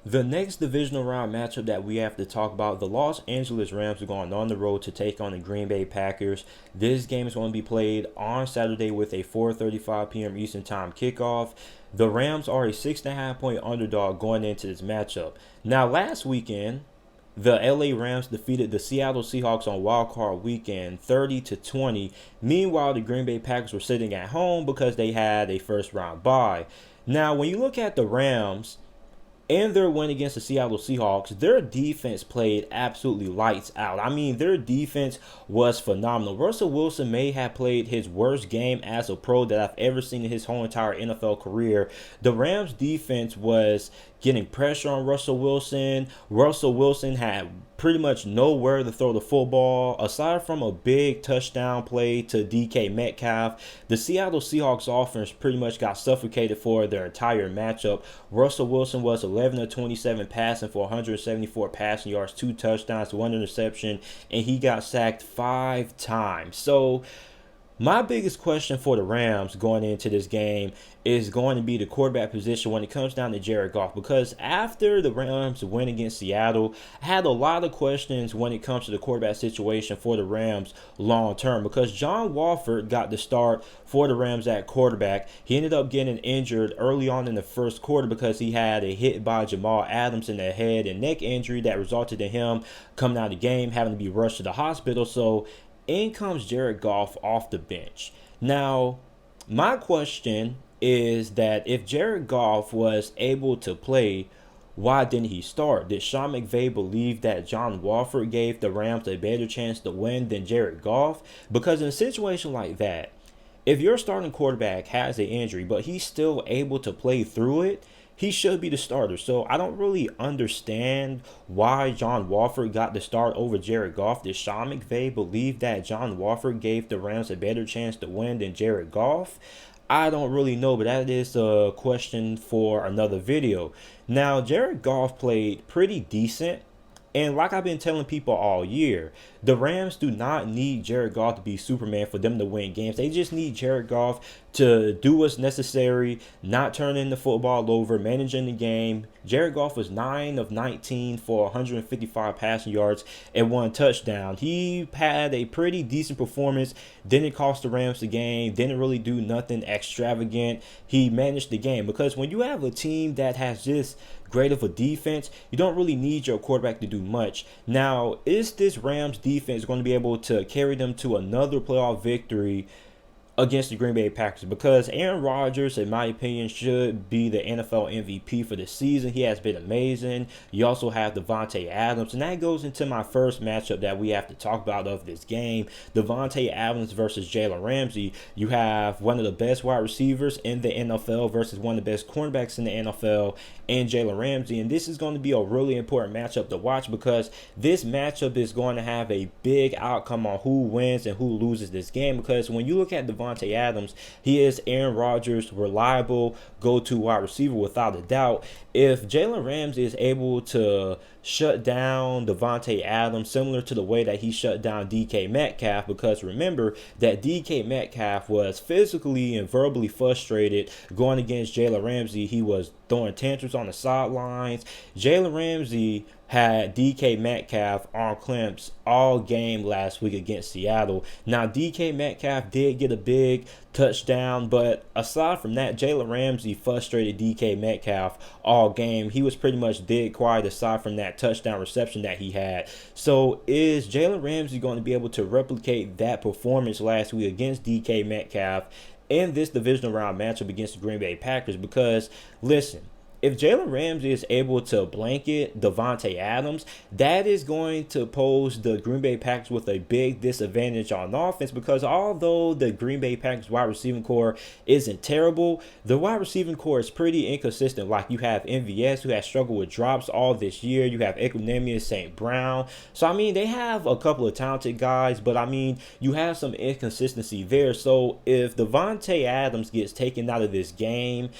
The next divisional round matchup that we have to talk about, the Los Angeles Rams are going on the road to take on the Green Bay Packers. This game is going to be played on Saturday with a 4:35 p.m. Eastern Time kickoff. The Rams are a 6.5 point underdog going into this matchup. Now, last weekend, the LA Rams defeated the Seattle Seahawks on Wild Card Weekend 30-20. Meanwhile, the Green Bay Packers were sitting at home because they had a first round bye. Now, when you look at the Rams, in their win against the Seattle Seahawks, their defense played absolutely lights out. I mean, their defense was phenomenal. Russell Wilson may have played his worst game as a pro that I've ever seen in his whole entire NFL career. The Rams defense was getting pressure on Russell Wilson. Russell Wilson had pretty much nowhere to throw the football. Aside from a big touchdown play to DK Metcalf, the Seattle Seahawks offense pretty much got suffocated for their entire matchup. Russell Wilson was 11 of 27 passing for 174 passing yards, 2 touchdowns, 1 interception, and he got sacked 5 times. So my biggest question for the Rams going into this game is going to be the quarterback position when it comes down to Jared Goff, because after the Rams win against Seattle, I had a lot of questions when it comes to the quarterback situation for the Rams long term, because John Wolford got the start for the Rams at quarterback. He ended up getting injured early on in the first quarter because he had a hit by Jamal Adams in the head and neck injury that resulted in him coming out of the game, having to be rushed to the hospital. So in comes Jared Goff off the bench. Now, my question is that if Jared Goff was able to play, why didn't he start? Did Sean McVay believe that John Wolford gave the Rams a better chance to win than Jared Goff? Because in a situation like that, if your starting quarterback has an injury, but he's still able to play through it, he should be the starter. So I don't really understand why John Wolford got the start over Jared Goff. Did Sean McVay believe that John Wolford gave the Rams a better chance to win than Jared Goff? I don't really know, but that is a question for another video. Now, Jared Goff played pretty decent. And like I've been telling people all year, the Rams do not need Jared Goff to be Superman for them to win games. They just need Jared Goff to do what's necessary, not turning the football over, managing the game. Jared Goff was 9 of 19 for 155 passing yards and 1 touchdown. He had a pretty decent performance, didn't cost the Rams the game, didn't really do nothing extravagant. He managed the game, because when you have a team that has just great of a defense, you don't really need your quarterback to do much. Now, is this Rams defense going to be able to carry them to another playoff victory against the Green Bay Packers? Because Aaron Rodgers, in my opinion, should be the NFL MVP for the season. He has been amazing. You also have Davante Adams, and that goes into my first matchup that we have to talk about of this game. Davante Adams versus Jalen Ramsey. You have one of the best wide receivers in the NFL versus one of the best cornerbacks in the NFL, and Jalen Ramsey. And this is going to be a really important matchup to watch, because this matchup is going to have a big outcome on who wins and who loses this game. Because when you look at Davante Adams, he is Aaron Rodgers' reliable go-to wide receiver without a doubt. If Jalen Ramsey is able to shut down Davante Adams similar to the way that he shut down DK Metcalf, because remember that DK Metcalf was physically and verbally frustrated going against Jalen Ramsey. He was throwing tantrums on the sidelines. Jalen Ramsey had DK Metcalf on clamps all game last week against Seattle. Now, DK Metcalf did get a big touchdown, but aside from that, Jalen Ramsey frustrated DK Metcalf all game. He was pretty much dead quiet aside from that touchdown reception that he had. So is Jalen Ramsey going to be able to replicate that performance last week against DK Metcalf in this divisional round matchup against the Green Bay Packers? Because listen, if Jalen Ramsey is able to blanket Davante Adams, that is going to pose the Green Bay Packers with a big disadvantage on offense, because although the Green Bay Packers wide receiving core isn't terrible, the wide receiving core is pretty inconsistent. Like, you have MVS, who has struggled with drops all this year. You have Equanimeous St. Brown. So, I mean, they have a couple of talented guys, but, I mean, you have some inconsistency there. So, if Davante Adams gets taken out of this game,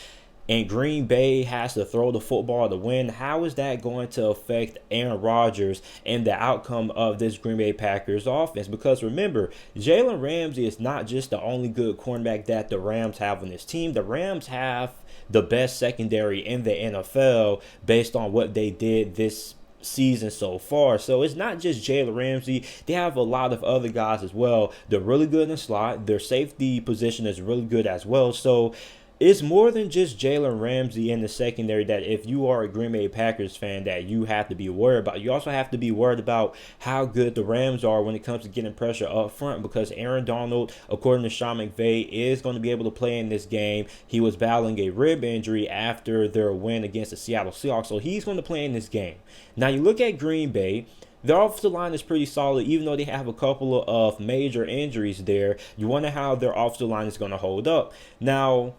and Green Bay has to throw the football to win, how is that going to affect Aaron Rodgers and the outcome of this Green Bay Packers offense? Because remember, Jalen Ramsey is not just the only good cornerback that the Rams have on this team. The Rams have the best secondary in the NFL based on what they did this season so far. So it's not just Jalen Ramsey. They have a lot of other guys as well. They're really good in the slot. Their safety position is really good as well. So it's more than just Jalen Ramsey in the secondary that if you are a Green Bay Packers fan that you have to be worried about. You also have to be worried about how good the Rams are when it comes to getting pressure up front, because Aaron Donald, according to Sean McVay, is going to be able to play in this game. He was battling a rib injury after their win against the Seattle Seahawks, so he's going to play in this game. Now you look at Green Bay. Their offensive line is pretty solid, even though they have a couple of major injuries there. You wonder how their offensive line is going to hold up. Now,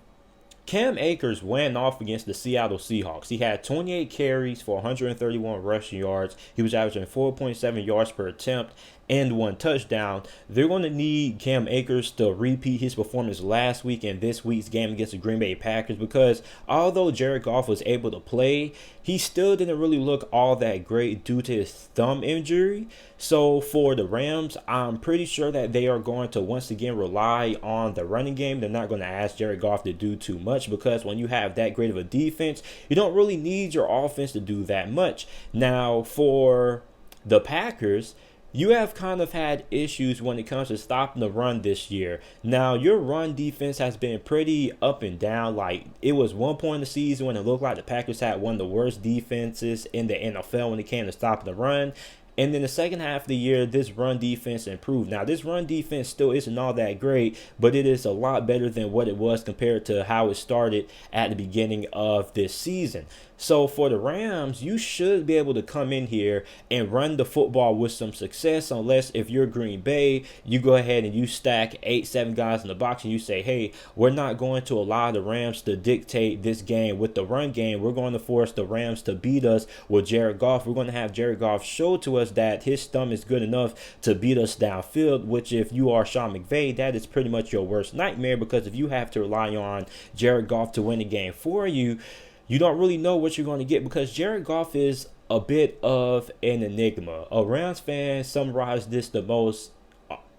Cam Akers went off against the Seattle Seahawks. He had 28 carries for 131 rushing yards. He was averaging 4.7 yards per attempt and 1 touchdown. They're going to need Cam Akers to repeat his performance last week in this week's game against the Green Bay Packers, because although Jared Goff was able to play, he still didn't really look all that great due to his thumb injury. So for the Rams, I'm pretty sure that they are going to once again rely on the running game. They're not going to ask Jared Goff to do too much, because when you have that great of a defense, you don't really need your offense to do that much. Now for the Packers, you have kind of had issues when it comes to stopping the run this year. Now, your run defense has been pretty up and down. Like, it was one point in the season when it looked like the Packers had one of the worst defenses in the NFL when it came to stopping the run. And then the second half of the year, this run defense improved. Now, this run defense still isn't all that great, but it is a lot better than what it was compared to how it started at the beginning of this season. So for the Rams, you should be able to come in here and run the football with some success, unless if you're Green Bay, you go ahead and you stack 8-7 guys in the box and you say, hey, we're not going to allow the Rams to dictate this game with the run game. We're going to force the Rams to beat us with Jared Goff. We're going to have Jared Goff show to us that his thumb is good enough to beat us downfield, which if you are Sean McVay, that is pretty much your worst nightmare, because if you have to rely on Jared Goff to win the game for you, you don't really know what you're going to get, because Jared Goff is a bit of an enigma. A Rams fan summarized this the most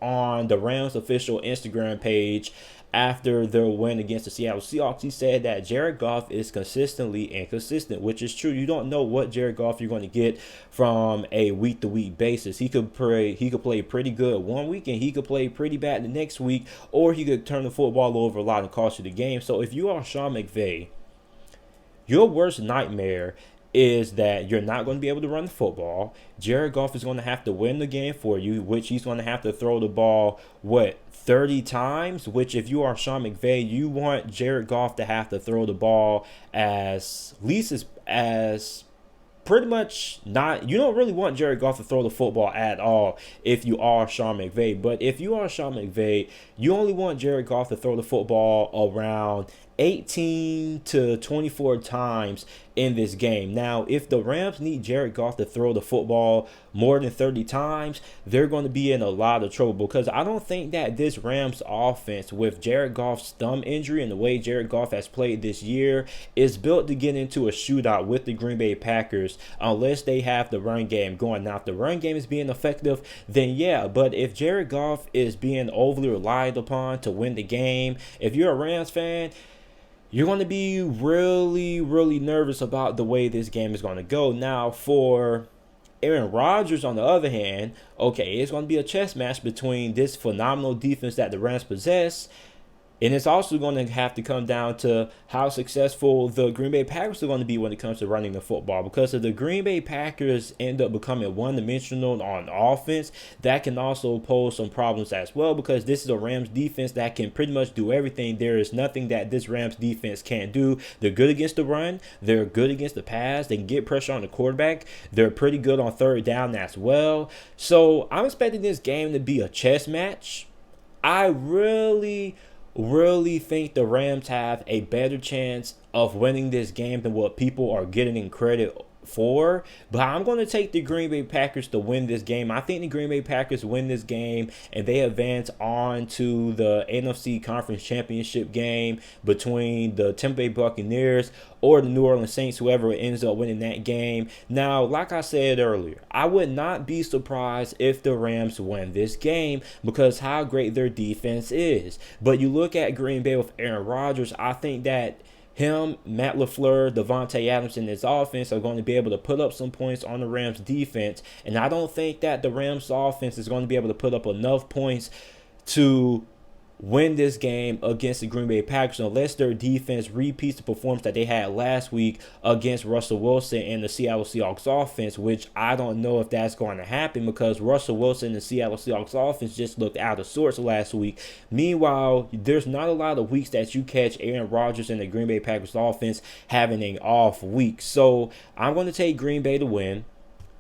on the Rams official Instagram page after their win against the Seattle Seahawks. He said that Jared Goff is consistently inconsistent, which is true. You don't know what Jared Goff you're going to get from a week-to-week basis. He could play pretty good one week, and he could play pretty bad the next week, or he could turn the football over a lot and cost you the game. So if you are Sean McVay, your worst nightmare is that you're not going to be able to run the football. Jared Goff is going to have to win the game for you, which he's going to have to throw the ball, 30 times? Which if you are Sean McVay, you want Jared Goff to have to throw the ball as pretty much not. You don't really want Jared Goff to throw the football at all if you are Sean McVay. But if you are Sean McVay, you only want Jared Goff to throw the football around 18 to 24 times in this game. Now, if the Rams need Jared Goff to throw the football more than 30 times, they're going to be in a lot of trouble, because I don't think that this Rams offense, with Jared Goff's thumb injury and the way Jared Goff has played this year, is built to get into a shootout with the Green Bay Packers unless they have the run game going. Now, if the run game is being effective, then yeah, but if Jared Goff is being overly relied upon to win the game, if you're a Rams fan, you're going to be really, really nervous about the way this game is going to go. Now, for Aaron Rodgers, on the other hand, okay, it's going to be a chess match between this phenomenal defense that the Rams possess, and it's also going to have to come down to how successful the Green Bay Packers are going to be when it comes to running the football. Because if the Green Bay Packers end up becoming one-dimensional on offense, that can also pose some problems as well, because this is a Rams defense that can pretty much do everything. There is nothing that this Rams defense can't do. They're good against the run. They're good against the pass. They can get pressure on the quarterback. They're pretty good on third down as well. So I'm expecting this game to be a chess match. I really think the Rams have a better chance of winning this game than what people are getting in credit 4, but I'm going to take the Green Bay Packers to win this game. I think the Green Bay Packers win this game and they advance on to the NFC Conference Championship game between the Tampa Bay Buccaneers or the New Orleans Saints, whoever ends up winning that game. Now, like I said earlier, I would not be surprised if the Rams win this game because how great their defense is. But you look at Green Bay with Aaron Rodgers, I think that him, Matt LaFleur, Devontae Adams, and his offense are going to be able to put up some points on the Rams defense. And I don't think that the Rams offense is going to be able to put up enough points to win this game against the Green Bay Packers unless their defense repeats the performance that they had last week against Russell Wilson and the Seattle Seahawks offense, which I don't know if that's going to happen because Russell Wilson and the Seattle Seahawks offense just looked out of sorts last week. Meanwhile, there's not a lot of weeks that you catch Aaron Rodgers and the Green Bay Packers offense having an off week. So I'm going to take Green Bay to win.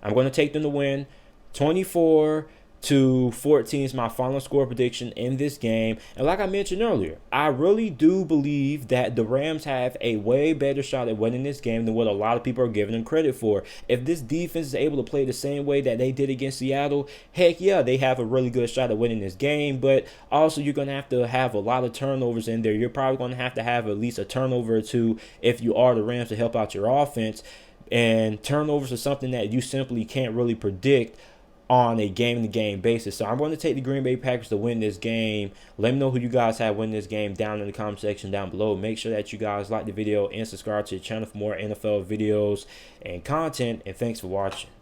I'm going to take them to win 24-14 is my final score prediction in this game. And like I mentioned earlier, I really do believe that the Rams have a way better shot at winning this game than what a lot of people are giving them credit for. If this defense is able to play the same way that they did against Seattle, heck yeah, they have a really good shot at winning this game. But also you're going to have a lot of turnovers in there. You're probably going to have at least a turnover or two if you are the Rams to help out your offense. And turnovers are something that you simply can't really predict on a game-to-game basis. So I'm going to take the Green Bay Packers to win this game. Let me know who you guys have win this game down in the comment section down below. Make sure that you guys like the video and subscribe to the channel for more NFL videos and content. And thanks for watching.